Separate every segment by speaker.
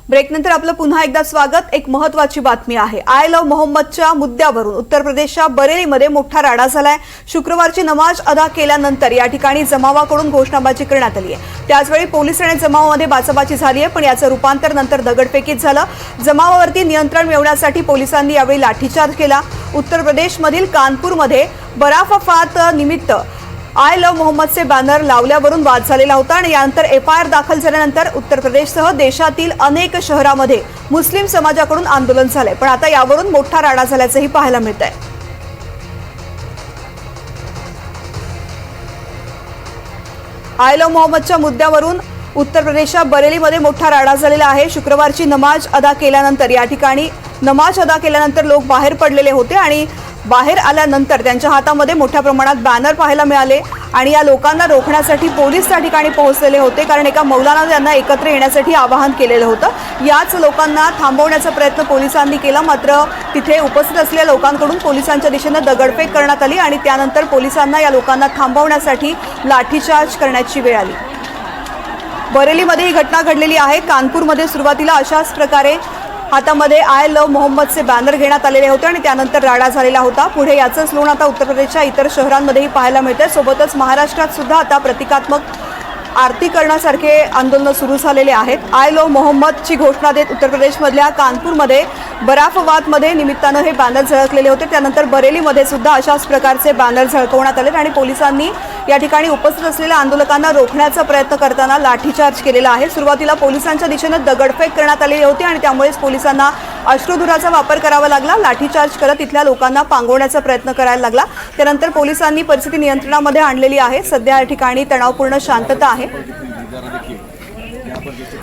Speaker 1: ब्रेकनंतर आपलं पुन्हा एकदा स्वागत। एक महत्त्वाची बातमी आहे। आय लव्ह मोहम्मदच्या मुद्द्यावरून उत्तर प्रदेशच्या बरेलीमध्ये मोठा राडा झालाय। शुक्रवारची नमाज अदा केल्यानंतर या ठिकाणी जमावाकडून घोषणाबाजी करण्यात आली आहे। त्याचवेळी पोलीस आणि जमावामध्ये बाचाबाची झाली आहे, पण याचं रूपांतर नंतर दगडफेकीत झालं। जमावावरती नियंत्रण मिळवण्यासाठी पोलिसांनी यावेळी लाठीचार्ज केला। उत्तर प्रदेशमधील कानपूरमध्ये बराफात निमित्त आय लव्ह मोहम्मदचे बॅनर लावल्यावरून वाद झालेला होता आणि यानंतर एफआयआर दाखल झाल्यानंतर उत्तर प्रदेशसह देशातील अनेक शहरांमध्ये मुस्लिम समाजाकडून आंदोलन झाले, पण आता यावरून मोठा राडा झाल्याचंही पाहायला मिळतंय। आय लव्ह मोहम्मदच्या मुद्द्यावरून उत्तर प्रदेशच्या बरेलीमध्ये मोठा राडा झालेला आहे। शुक्रवारची नमाज अदा केल्यानंतर या ठिकाणी नमाज अदा केल्यानंतर लोक बाहेर पडलेले होते आणि बाहेर आल्यानंतर त्यांच्या हातामध्ये मोठ्या प्रमाणात बॅनर पाहायला मिळाले आणि या लोकांना रोखण्यासाठी पोलीस त्या ठिकाणी पोहोचलेले होते, कारण एका मौलाना त्यांना एकत्र येण्यासाठी आवाहन केलेलं होतं। याच लोकांना थांबवण्याचा प्रयत्न पोलिसांनी केला, मात्र तिथे उपस्थित असलेल्या लोकांकडून पोलिसांच्या दिशेने दगडफेक करण्यात आली आणि त्यानंतर पोलिसांना या लोकांना थांबवण्यासाठी लाठीचार्ज करण्याची वेळ आली। बरेलीमध्ये ही घटना घडलेली आहे। कानपूरमध्ये सुरुवातीला अशाच प्रकारे हातामध्ये आय लव्ह मोहम्मदचे बॅनर घेण्यात आलेले होते आणि त्यानंतर राडा झालेला होता। पुढे याचंच लोण आता उत्तर प्रदेशच्या इतर शहरांमध्येही पाहायला मिळते। सोबतच महाराष्ट्रात सुद्धा आता प्रतिकात्मक आरती करण्यासारखे आंदोलन सुरू झालेले आहेत। आय लव्ह मोहम्मदची घोषणा देत उत्तर प्रदेशमधल्या कानपूरमध्ये बराफातमध्ये निमित्तानं हे बॅनर झळकलेले होते। त्यानंतर बरेलीमध्ये सुद्धा अशाच प्रकारचे बॅनर झळकवण्यात आले आणि पोलिसांनी या ठिकाणी उपस्थित असलेल्या आंदोलकांना रोखण्याचा प्रयत्न करताना लाठीचार्ज केलेला आहे। सुरुवातीला पोलिसांच्या दिशेने दगडफेक करण्यात आलेली होती आणि त्यामुळेच पोलिसांना अश्रुधुराचा वापर करावा लागला। लाठीचार्ज करत इथल्या लोकांना पांगवण्याचा प्रयत्न करायला लागला। त्यानंतर पोलिसांनी परिस्थिती नियंत्रणामध्ये आणलेली आहे। सध्या या ठिकाणी तणावपूर्ण शांतता आहे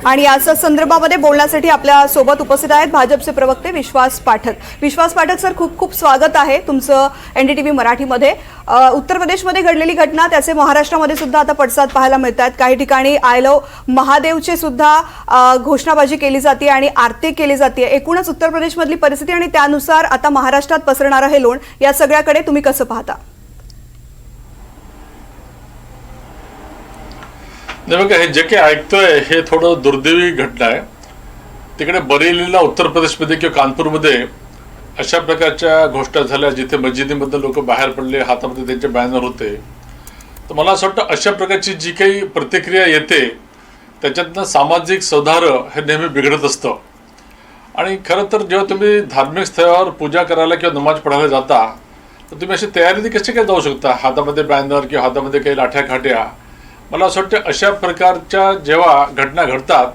Speaker 1: आणि याच संदर्भामध्ये बोलण्यासाठी आपल्या सोबत उपस्थित आहेत भाजपचे प्रवक्ते विश्वास पाठक। विश्वास पाठक सर, खूप खूप स्वागत आहे तुमचं एनडीटीव्ही मराठीमध्ये। उत्तर प्रदेशमध्ये घडलेली घटना, त्याचे महाराष्ट्रामध्ये सुद्धा आता पडसाद पाहायला मिळतात। काही ठिकाणी आय लव्ह महादेवचे सुद्धा घोषणाबाजी केली जाते आणि आरती केली जाते। एकूणच उत्तर प्रदेशमधली परिस्थिती आणि त्यानुसार आता महाराष्ट्रात पसरणारं हे लोण, या सगळ्याकडे तुम्ही कसं पाहता?
Speaker 2: नाही बघा, हे जे काही ऐकतोय हे थोडं दुर्दैवी घटना आहे। तिकडे बरेलीला उत्तर प्रदेशमध्ये किंवा कानपूरमध्ये अशा प्रकारच्या घोषणा झाल्या जिथे मस्जिदीमधून लोक बाहेर पडले, हातामध्ये त्यांचे बॅनर होते। तर मला असं वाटतं अशा प्रकारची जी काही प्रतिक्रिया येते त्याच्यातनं सामाजिक सौहार्द हे नेहमी बिघडत असतं। आणि खरं तर जेव्हा तुम्ही धार्मिक स्थळावर पूजा करायला किंवा नमाज पढायला जाता तर तुम्ही अशी तयारीने कशी काय जाऊ शकता, हातामध्ये बॅनर किंवा हातामध्ये काही लाठ्या खाट्या? मला असं वाटतं अशा प्रकारच्या जेव्हा घटना घडतात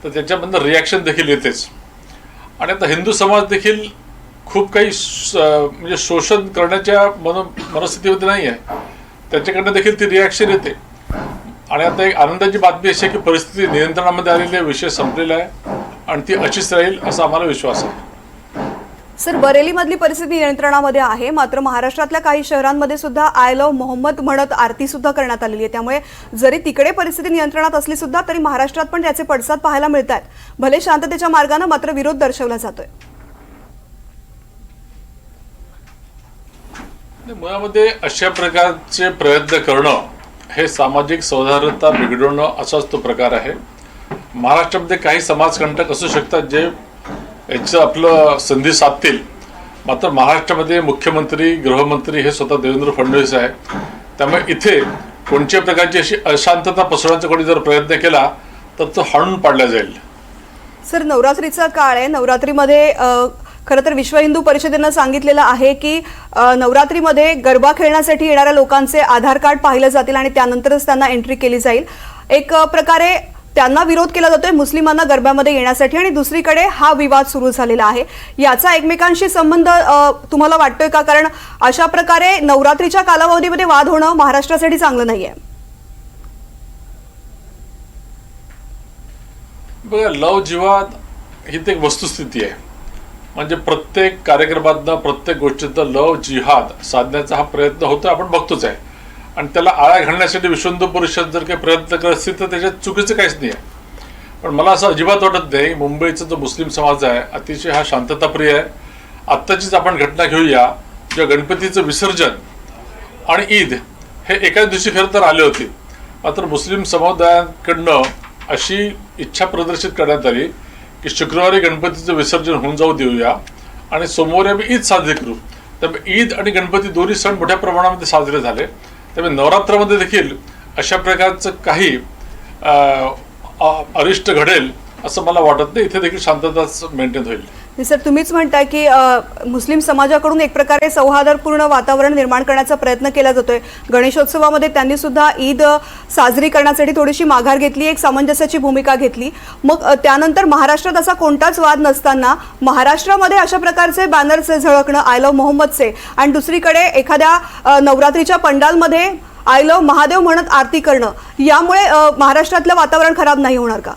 Speaker 2: तर त्याच्यामधनं रिॲक्शन देखील येतेच। आणि आता हिंदू समाज देखील खूप काही म्हणजे शोषण करण्याच्या मनस्थितीमध्ये नाही आहे, त्याच्याकडनं देखील ती रिॲक्शन येते। आणि आता एक आनंदाची बातमी अशी आहे की परिस्थिती नियंत्रणामध्ये आलेली आहे, विषय संपलेला आहे आणि ती अशीच राहील असा आम्हाला विश्वास आहे।
Speaker 1: सर, बरेलीमधली परिस्थिती नियंत्रणामध्ये आहे, मात्र महाराष्ट्रातल्या काही शहरांमध्ये सुद्धा आय लव्ह मोहम्मद म्हणत आरती सुद्धा करण्यात आलेली आहे। त्यामुळे जरी तिकडे परिस्थिती नियंत्रणात असली सुद्धा तरी महाराष्ट्रात पण त्याचे पडसाद पाहायला मिळत आहेत। भले शांततेच्या मार्गाने, मात्र विरोध दर्शवला जातोय।
Speaker 2: मुळामध्ये अशा प्रकारचे प्रयत्न करणं हे सामाजिक सौहार्दता बिघडवणं असाच तो प्रकार आहे। महाराष्ट्रामध्ये काही समाजकंटक असू शकतात जे याचं आपलं संधी साधतील, मात्र महाराष्ट्रामध्ये मुख्यमंत्री गृहमंत्री हे स्वतः देवेंद्र फडणवीस आहे। त्यामुळे इथे कोणत्याही प्रकारची अशी अशांतता पसरवण्याचा कोणी जर प्रयत्न केला तर तो हाणून पाडला जाईल।
Speaker 1: सर, नवरात्रीचा काळ आहे। नवरात्रीमध्ये खरं तर विश्व हिंदू परिषदेनं सांगितलेलं आहे की नवरात्रीमध्ये गरबा खेळण्यासाठी येणाऱ्या लोकांचे आधार कार्ड पाहिलं जातील आणि त्यानंतरच त्यांना एंट्री केली जाईल। एक प्रकारे त्यांना विरोध केला जातोय मुस्लिमांना गरब्यामध्ये येण्यासाठी आणि दुसरीकडे हा विवाद सुरू झालेला आहे। याचा एकमेकांशी संबंध तुम्हाला वाटतोय का? कारण अशा प्रकारे नवरात्रीच्या कालावधीमध्ये वाद होणं महाराष्ट्रासाठी चांगलं नाहीये।
Speaker 2: बघा, लव जिहाद ही एक वस्तुस्थिती आहे। म्हणजे प्रत्येक कार्यक्रमातनं प्रत्येक गोष्टीतनं लव जिहाद साधण्याचा हा प्रयत्न होतो, आपण बघतोच आहे। आणि त्याला आळा घालण्यासाठी विश्व हिंदू परिषद जर काही प्रयत्न करत असतील तर त्याच्यात चुकीचं काहीच नाही आहे। पण मला असं अजिबात वाटत नाही, मुंबईचा जो मुस्लिम समाज आहे अतिशय हा शांतताप्रिय आहे। आत्ताचीच आपण घटना घेऊया, जेव्हा गणपतीचं विसर्जन आणि ईद हे एकाच दिवशी खरं तर आले होते, मात्र मुस्लिम समुदायाकडनं अशी इच्छा प्रदर्शित करण्यात आली की शुक्रवारी गणपतीचं विसर्जन होऊन जाऊ देऊया आणि सोमवारी आम्ही ईद साजरी करू. त्यामुळे ईद आणि गणपती दोन्ही सण मोठ्या प्रमाणामध्ये साजरे झाले. त्यामुळे नवरात्रामध्ये देखील अशा प्रकारचं काही अरिष्ट घडेल असं मला वाटत नाही. इथे देखील शांतताच मेंटेन होईल.
Speaker 1: सर, तुम्हीच म्हणताय की मुस्लिम समाजाकडून एक प्रकारे सौहार्दपूर्ण वातावरण निर्माण करण्याचा प्रयत्न केला जातोय. गणेशोत्सवामध्ये त्यांनी सुद्धा ईद साजरी करण्यासाठी थोडीशी माघार घेतली, एक सामंजस्याची भूमिका घेतली. मग त्यानंतर महाराष्ट्रात असा कोणताच वाद नसताना महाराष्ट्रामध्ये अशा प्रकारचे बॅनर्स झळकणं आय लव्ह मोहम्मदचे आणि दुसरीकडे एखाद्या नवरात्रीच्या पंडालमध्ये आय लव्ह महादेव म्हणत आरती करणं, यामुळे महाराष्ट्रातलं वातावरण खराब नाही होणार का?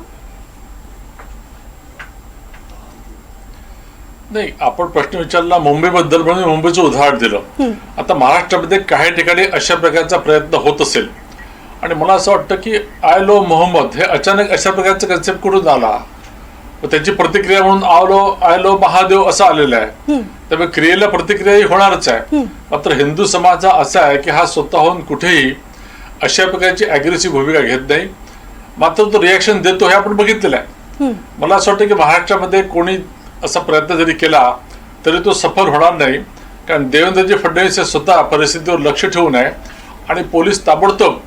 Speaker 2: नाही, आपण प्रश्न विचारला मुंबईबद्दल म्हणून मुंबईचं उदाहरण दिलं. आता महाराष्ट्रामध्ये काही ठिकाणी अशा प्रकारचा प्रयत्न होत असेल आणि मला असं वाटतं की आय लव्ह मोहम्मद हे अचानक अशा प्रकारचा कन्सेप्ट कुठून आला, त्याची प्रतिक्रिया म्हणून आय लव्ह महादेव असं आलेलं आहे. त्यामुळे क्रियेला प्रतिक्रिया ही होणारच आहे. मात्र हिंदू समाज हा असा आहे की हा स्वतःहून कुठेही अशा प्रकारची अग्रेसिव्ह भूमिका घेत नाही, मात्र तो रिॲक्शन देतो हे आपण बघितलेलं आहे. मला असं वाटतं की महाराष्ट्रामध्ये कोणी असा प्रयत्न जरी केला तरी तो सफल होणार नाही, कारण देवेंद्रजी फडणवीस हे स्वतः परिस्थितीवर लक्ष ठेवून आहे आणि पोलीस ताबडतोब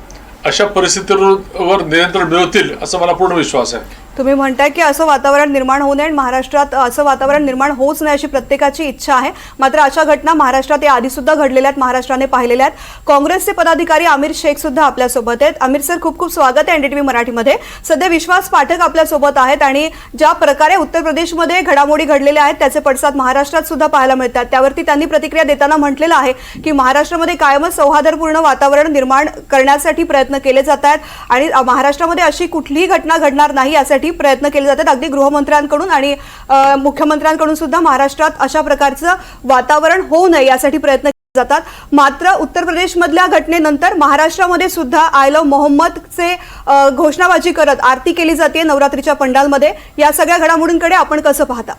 Speaker 2: अशा परिस्थितीवर नियंत्रण मिळवतील असं मला पूर्ण विश्वास आहे.
Speaker 1: तुम्ही म्हणताय की असं वातावरण निर्माण होऊ नये आणि महाराष्ट्रात असं वातावरण निर्माण होऊच नाही अशी प्रत्येकाची इच्छा आहे. मात्र अशा घटना महाराष्ट्रात या आधी सुद्धा घडलेल्या आहेत, महाराष्ट्राने पाहिलेल्या आहेत. काँग्रेसचे पदाधिकारी आमिर शेख सुद्धा आपल्यासोबत आहेत. आमिर सर, खूप खूप स्वागत आहे एनडीटीव्ही मराठीमध्ये. सध्या विश्वास पाठक आपल्यासोबत आहेत आणि ज्या प्रकारे उत्तर प्रदेशमध्ये घडामोडी घडलेल्या आहेत त्याचे पडसाद महाराष्ट्रात सुद्धा पाहायला मिळतात. त्यावरती त्यांनी प्रतिक्रिया देताना म्हटलेलं आहे की महाराष्ट्रामध्ये कायमच सौहार्दपूर्ण वातावरण निर्माण करण्यासाठी प्रयत्न केले जात आहेत आणि महाराष्ट्रामध्ये अशी कुठलीही घटना घडणार नाही यासाठी प्रयत्न केले जातात. अगदी गृहमंत्र्यांकडून आणि मुख्यमंत्र्यांकडून सुद्धा महाराष्ट्रात अशा प्रकारचं वातावरण होऊ नये यासाठी प्रयत्न केले जातात. मात्र उत्तर प्रदेशमधल्या घटनेनंतर महाराष्ट्रामध्ये सुद्धा आय लव्ह मोहम्मदचे घोषणाबाजी करत आरती केली जाते नवरात्रीच्या पंडालमध्ये. या सगळ्या घडामोडींकडे आपण कसं पाहता?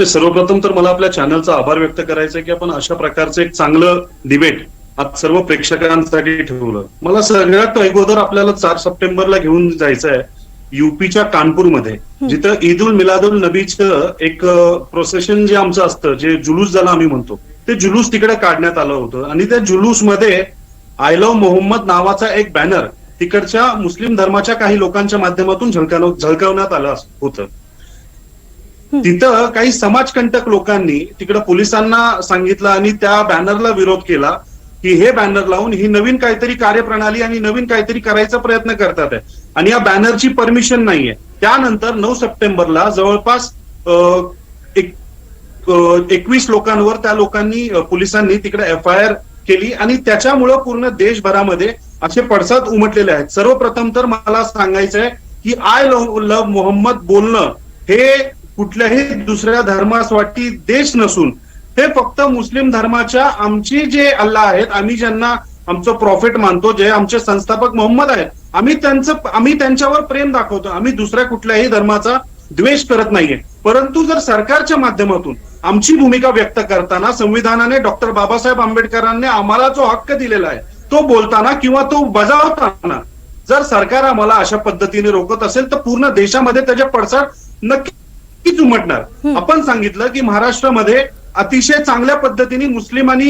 Speaker 3: सर्वप्रथम तर मला आपल्या चॅनलचा आभार व्यक्त करायचा आहे की आपण अशा प्रकारचं एक चांगलं डिबेट आज सर्व प्रेक्षकांसाठी ठेवलं. मला सगळ्यात अगोदर आपल्याला 4 सप्टेंबरला घेऊन जायचं आहे युपीच्या कानपूरमध्ये, जिथं ईद उल मिलादुल नबीचं एक प्रोसेशन जे आमचं असतं, जे जुलूस ज्याला आम्ही म्हणतो, ते जुलूस तिकडे काढण्यात आलं होतं आणि त्या जुलूसमध्ये आय लव्ह मोहम्मद नावाचा एक बॅनर तिकडच्या मुस्लिम धर्माच्या काही लोकांच्या माध्यमातून झळकावण्यात आलं होतं. तिथं काही समाजकंटक लोकांनी तिकडं पोलिसांना सांगितलं आणि त्या बॅनरला विरोध केला की हे बॅनर लावून ही नवीन काहीतरी कार्यप्रणाली आणि नवीन काहीतरी करायचा प्रयत्न करतात आहे आणि या बॅनरची परमिशन नाहीये. त्यानंतर 9 सप्टेंबरला जवळपास 21 लोकांवर त्या लोकांनी पोलिसांनी तिकडे FIR केली आणि त्याच्यामुळं पूर्ण देशभरामध्ये असे पडसाद उमटलेले आहेत. सर्वप्रथम तर मला सांगायचंय की आय लव्ह मोहम्मद बोलणं हे कुठल्याही दुसऱ्या धर्मासाठी देश नसून हे फक्त मुस्लिम धर्माच्या आमचे जे अल्लाह आहेत, आम्ही ज्यांना आमचं प्रॉफिट मानतो, जे आमचे संस्थापक मोहम्मद आहेत, आम्ही त्यांच्यावर प्रेम दाखवतो. आम्ही दुसऱ्या कुठल्याही धर्माचा द्वेष करत नाहीये. परंतु जर सरकारच्या माध्यमातून आमची भूमिका व्यक्त करताना संविधानाने डॉक्टर बाबासाहेब आंबेडकरांनी आम्हाला जो हक्क दिलेला आहे तो बोलताना किंवा तो बजावताना जर सरकार आम्हाला अशा पद्धतीने रोखत असेल तर पूर्ण देशामध्ये त्याचे पडसाद नक्कीच उमटणार. आपण सांगितलं की महाराष्ट्रामध्ये अतिशय चांगल्या पद्धतीने मुस्लिम आणि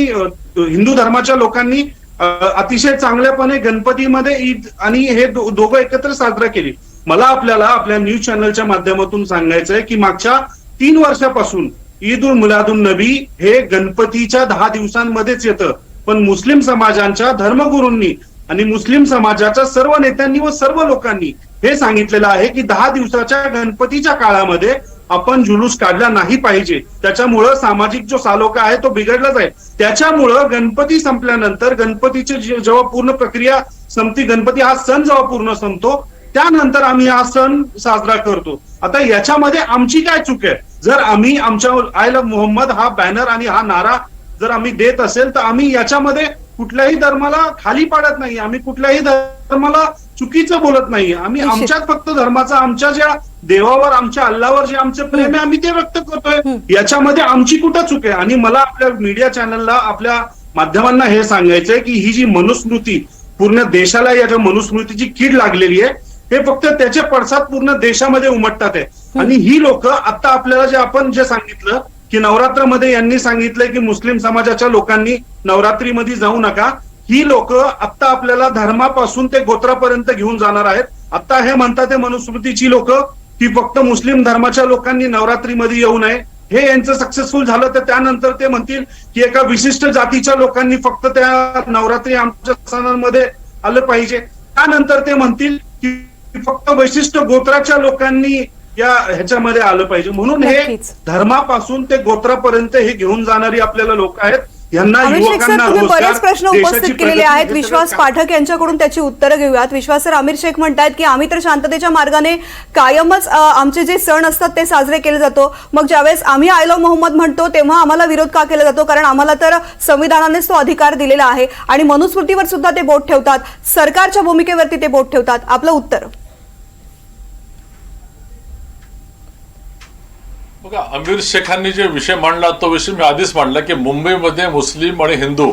Speaker 3: हिंदू धर्माच्या लोकांनी अतिशय चांगल्यापणे गणपतीमध्ये ईद आणि हे दोघं एकत्र साजरा केली. मला आपल्याला आपल्या न्यूज चॅनलच्या माध्यमातून सांगायचंय की मागच्या 3 वर्षापासून ईद उल मिलादुन नबी हे गणपतीच्या 10 दिवसांमध्येच येतं, पण मुस्लिम समाजांच्या धर्मगुरूंनी आणि मुस्लिम समाजाच्या सर्व नेत्यांनी व सर्व लोकांनी हे सांगितलेलं आहे की 10 दिवसाच्या गणपतीच्या काळामध्ये आपण जुलूस काढला नाही पाहिजे. त्याच्यामुळं सामाजिक जो सालोखा आहे तो बिघडला जाईल. त्याच्यामुळं गणपती संपल्यानंतर गणपतीची जेव्हा पूर्ण प्रक्रिया संपती, गणपती हा सण जेव्हा पूर्ण संपतो त्यानंतर आम्ही हा सण साजरा करतो. आता याच्यामध्ये आमची काय चूक आहे? जर आम्ही आमच्या आय लव्ह मोहम्मद हा बॅनर आणि हा नारा जर आम्ही देत असेल तर आम्ही याच्यामध्ये कुठल्याही धर्माला खाली पाडत नाही, आम्ही कुठल्याही धर्माला चुकीचं बोलत नाही. आम्ही आमच्याच फक्त धर्माचा, आमच्या ज्या देवावर, आमच्या अल्लावर जे आमचं प्रेम आहे आम्ही ते व्यक्त करतोय. याच्यामध्ये आमची कुठं चूक आहे? आणि मला आपल्या मीडिया चॅनलला, आपल्या माध्यमांना हे सांगायचंय की ही जी मनुस्मृती पूर्ण देशाला या मनुस्मृतीची कीड लागलेली आहे, हे फक्त त्याचे पडसाद पूर्ण देशामध्ये उमटतात आहे. आणि ही लोक आता आपल्याला आपण जे सांगितलं की नवरात्रमध्ये यांनी सांगितलंय की मुस्लिम समाजाच्या लोकांनी नवरात्रीमध्ये जाऊ नका, ही लोक आता आपल्याला धर्मापासून ते गोत्रापर्यंत घेऊन जाणार आहेत. आता हे म्हणतात मनुस्मृतीची लोक की फक्त मुस्लिम धर्माच्या लोकांनी नवरात्रीमध्ये येऊ नये. हे यांचं सक्सेसफुल झालं तर त्यानंतर ते म्हणतील की एका विशिष्ट जातीच्या लोकांनी फक्त त्या नवरात्री आमच्या सणांमध्ये आलं पाहिजे. त्यानंतर ते म्हणतील की फक्त विशिष्ट गोत्राच्या लोकांनी या ह्याच्यामध्ये आलं पाहिजे. म्हणून हे धर्मापासून ते गोत्रापर्यंत हे घेऊन जाणारी आपल्याला लोक आहेत. यांना युवकांना
Speaker 1: बरेच प्रश्न उपस्थित केलेले आहेत. विश्वास पाठक यांच्याकडून त्याची उत्तरं घेऊयात. विश्वास सर, आमिर शेख म्हणतात की आम्ही तर शांततेच्या मार्गाने कायमच आमचे जे सण असतात ते साजरे केले जातो, मग ज्यावेळेस आम्ही आय लव्ह मोहम्मद म्हणतो तेव्हा आम्हाला विरोध का केला जातो? कारण आम्हाला तर संविधानानेच तो अधिकार दिलेला आहे आणि मनुस्मृतीवर सुद्धा ते बोट ठेवतात, सरकारच्या भूमिकेवरती ते बोट ठेवतात. आपलं उत्तर?
Speaker 2: बघा, आमिर शेखांनी जे विषय मांडला तो विषय मी आधीच मांडला की मुंबईमध्ये मुस्लिम आणि हिंदू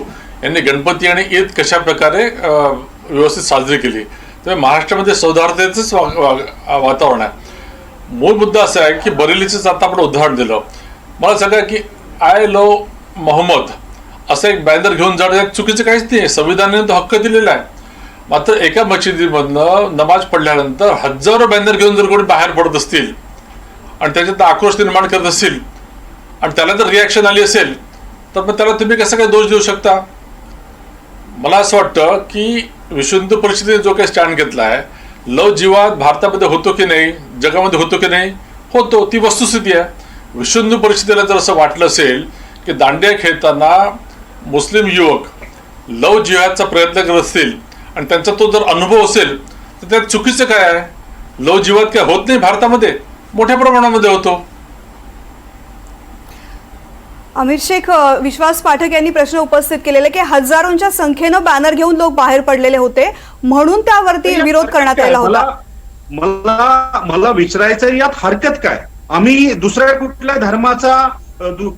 Speaker 2: यांनी गणपती आणि ईद कशा प्रकारे व्यवस्थित साजरी केली. तर महाराष्ट्रामध्ये सौहार्दतेचंच वातावरण आहे. मूळ मुद्दा असा आहे की बरेलीचंच आता आपण उदाहरण दिलं. मला सांगा की आय लव्ह मोहम्मद असं एक बॅनर घेऊन जाणं चुकीचं काहीच नाही, संविधानाने तो हक्क दिलेला आहे. मात्र एका मशिदीमधनं नमाज पडल्यानंतर हजारो बॅनर घेऊन जर कोणी बाहेर पडत असतील आणि त्याच्यात आक्रोश निर्माण करत असतील आणि त्याला जर रिॲक्शन आली असेल तर मग त्याला तुम्ही कसं काय दोष देऊ शकता? मला असं वाटतं की विश्व हिंदू परिषदेने जो काही स्टँड घेतला आहे, लव जिहाद भारतामध्ये होतो की नाही, जगामध्ये होतो की नाही, होतो, ती वस्तुस्थिती आहे. विश्व हिंदू परिषदेला जर असं वाटलं असेल की दांडिया खेळताना मुस्लिम युवक लव जिहादचा प्रयत्न करत असतील आणि त्यांचा तो जर अनुभव असेल तर त्यात चुकीचं काय आहे? लव जिहाद काय होत नाही भारतामध्ये? मोठ्या प्रमाणामध्ये होतो.
Speaker 1: आमिर शेख, विश्वास पाठक यांनी प्रश्न उपस्थित केलेले की हजारोंच्या संख्येनं बॅनर घेऊन लोक बाहेर पडलेले होते म्हणून त्यावरती विरोध करण्यात आला होता.
Speaker 3: मला विचारायचं यात हरकत काय? आम्ही दुसऱ्या कुठल्या धर्माचा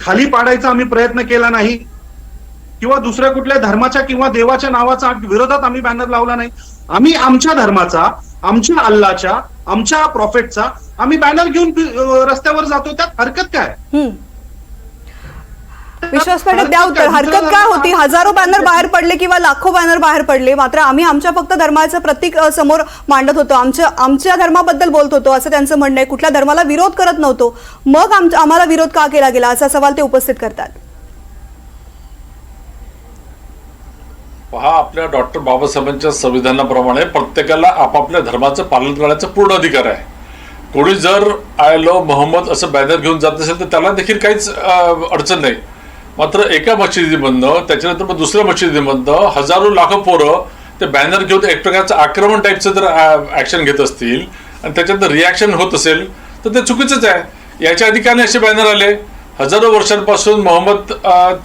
Speaker 3: खाली पाडायचा आम्ही प्रयत्न केला नाही किंवा दुसऱ्या कुठल्या धर्माच्या किंवा देवाच्या नावाचा विरोधात आम्ही बॅनर लावला नाही. आम्ही आमच्या धर्माचा, आमच्या अल्लाच्या, आमच्या प्रॉफेटचा आम्ही बॅनर घेऊन रस्त्यावर जातो, त्यात हरकत काय?
Speaker 1: विश्वास पाठक, द्या उत्तर. हरकत काय होती? हजारो बॅनर बाहेर पडले किंवा लाखो बॅनर बाहेर पडले, मात्र आम्ही आमच्या फक्त धर्माचं प्रतीक समोर मांडत होतो, आमच्या धर्माबद्दल बोलत होतो असं त्यांचं म्हणणं आहे. कुठल्या धर्माला विरोध करत नव्हतो, मग आम्हाला विरोध का केला गेला असा सवाल ते उपस्थित करतात.
Speaker 2: पहा, आपल्या डॉक्टर बाबासाहेबांच्या संविधानाप्रमाणे प्रत्येकाला आपापल्या धर्माचं पालन करण्याचा पूर्ण अधिकार आहे. कोणी जर आय लव्ह मोहम्मद असं बॅनर घेऊन जात असेल तर त्याला देखील काहीच अडचण नाही. मात्र एका मशिदीमधनं त्याच्यानंतर मग दुसऱ्या मशिदीमधनं हजारो लाखो पोरं ते बॅनर घेऊन एक प्रकारचं आक्रमण टाईपचं जर ॲक्शन घेत असतील आणि त्याच्यानंतर रिॲक्शन होत असेल तर ते चुकीचंच आहे. याच्या आधी का नाही असे बॅनर आले? हजारो वर्षांपासून मोहम्मद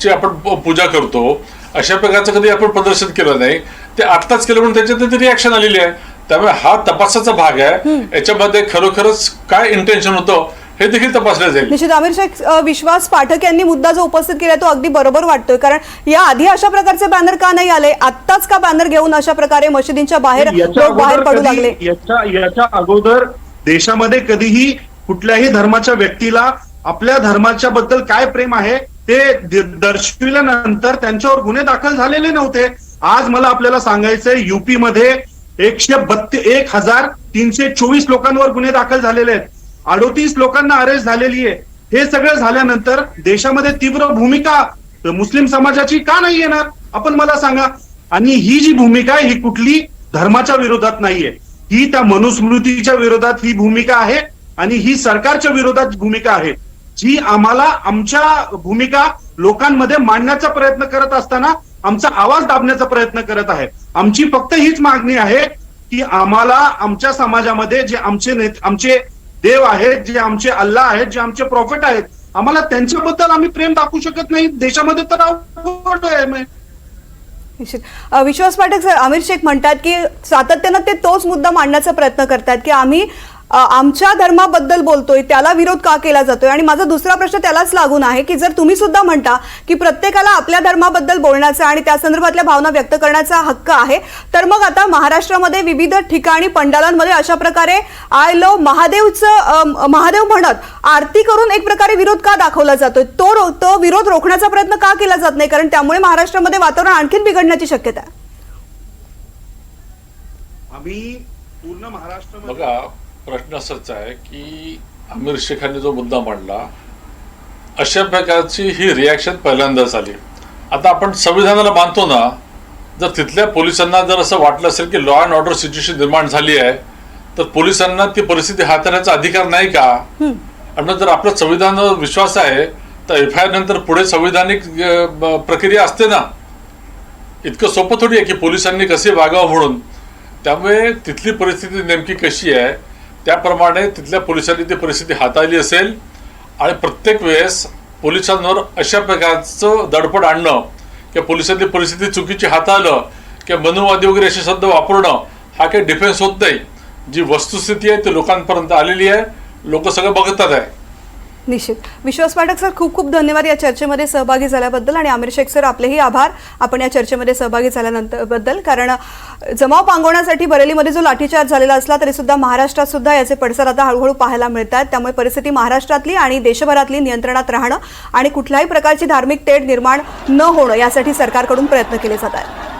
Speaker 2: ची आपण पूजा करतो, अशा प्रकारचं कधी आपण प्रदर्शन केलं नाही, ते आत्ताच केलं म्हणून त्याच्यात रिॲक्शन आलेली आहे. त्यामुळे हा तपासाचा भाग आहे. याच्यामध्ये खरोखरच काय इंटेन्शन होतं हे देखील तपासलं जाईल.
Speaker 1: निश्चित. आमिर शेख, विश्वास पाठक यांनी मुद्दा जो उपस्थित केला तो अगदी बरोबर वाटतोय, कारण या आधी अशा प्रकारचे बॅनर का नाही आले? आत्ताच का बॅनर घेऊन अशा प्रकारे मशिदींच्या बाहेर लोक बाहेर पडू लागले?
Speaker 3: याच्या अगोदर देशामध्ये कधीही कुठल्याही धर्माच्या व्यक्तीला आपल्या धर्माच्या बद्दल काय प्रेम आहे ते दर्शविल्यानंतर त्यांच्यावर गुन्हे दाखल झालेले नव्हते. आज मला आपल्याला सांगायचंय युपी मध्ये 1324 लोकांवर गुन्हे दाखल झालेले आहेत, 38 लोकांना अरेस्ट झालेली आहे. हे सगळं झाल्यानंतर देशामध्ये तीव्र भूमिका मुस्लिम समाजाची का नाही येणार? आपण मला सांगा. आणि ही जी भूमिका आहे ही कुठली धर्माच्या विरोधात नाहीये, ही त्या मनुस्मृतीच्या विरोधात ही भूमिका आहे आणि ही सरकारच्या विरोधात भूमिका आहे, जी आम्हाला आमच्या भूमिका लोकांमध्ये मांडण्याचा प्रयत्न करत असताना आमचा आवाज दाबण्याचा प्रयत्न करत आहे. आमची फक्त हीच मागणी आहे की आम्हाला आमच्या समाजामध्ये जे आमचे देव आहेत, जे आमचे अल्लाह आहेत, जे आमचे प्रॉफिट आहेत, आम्हाला त्यांच्याबद्दल आम्ही प्रेम दाखवू शकत नाही. देशामध्ये तर अवघड आहे. विश्वास पाठक सर, आमिर शेख म्हणतात की सातत्यानं ते तोच मुद्दा मांडण्याचा प्रयत्न करतात की आम्ही
Speaker 1: आमच्या धर्माबद्दल बोलतोय त्याला विरोध का केला जातोय? आणि माझा दुसरा प्रश्न त्यालाच लागून आहे की जर तुम्ही सुद्धा म्हणता की प्रत्येकाला आपल्या धर्माबद्दल बोलण्याचा आणि त्या संदर्भातल्या भावना व्यक्त करण्याचा हक्क आहे, तर मग आता महाराष्ट्रामध्ये विविध ठिकाणी पंडालांमध्ये अशा प्रकारे आय लव्ह महादेव म्हणत आरती करून एक प्रकारे विरोध का दाखवला जातोय? तो विरोध रोखण्याचा प्रयत्न का केला जात नाही? कारण त्यामुळे महाराष्ट्रामध्ये वातावरण आणखीन बिघडण्याची शक्यता आहे.
Speaker 3: आम्ही पूर्ण महाराष्ट्र
Speaker 2: बघा, प्रश्न असाच आहे की आमिर शेखांनी जो मुद्दा मांडला अशा प्रकारची ही रिॲक्शन पहिल्यांदाच आली. आता आपण संविधानाला मानतो ना, जर तिथल्या पोलिसांना जर असं वाटलं असेल की लॉ अँड ऑर्डर सिच्युएशन निर्माण झाली आहे तर पोलिसांना ती परिस्थिती हाताळण्याचा अधिकार नाही का? आणि जर आपलं संविधानावर विश्वास आहे तर FIR नंतर पुढे संविधानिक प्रक्रिया असते ना. इतकं सोपं थोडी आहे की पोलिसांनी कसे वागावं म्हणून. त्यामुळे तिथली परिस्थिती नेमकी कशी आहे त्याप्रमाणे तिथल्या पोलिसांनी ती परिस्थिती हाताळली असेल. आणि प्रत्येक वेळेस पोलिसांवर अशा प्रकारचं दडपण आणणं किंवा पोलिसांनी परिस्थिती चुकीची हाताळलं किंवा मनुवादी वगैरे असे शब्द वापरणं हा काही डिफेन्स होत नाही. जी वस्तुस्थिती आहे ती लोकांपर्यंत आलेली आहे, लोक सगळं बघतात आहे.
Speaker 1: निश्चित. विश्वास पाठक सर, खूप खूप धन्यवाद या चर्चेमध्ये सहभागी झाल्याबद्दल. आणि आमिर शेख सर, आपलेही आभार आपण या चर्चेमध्ये सहभागी झाल्यानंतर बद्दल. कारण जमाव पांगवण्यासाठी बरेलीमध्ये जो लाठीचार्ज झालेला असला तरी सुद्धा महाराष्ट्रात सुद्धा याचे पडसाद आता हळूहळू पाहायला मिळत आहेत. त्यामुळे परिस्थिती महाराष्ट्रातली आणि देशभरातली नियंत्रणात राहणं आणि कुठल्याही प्रकारची धार्मिक तेढ निर्माण न होणं यासाठी सरकारकडून प्रयत्न केले जात आहेत.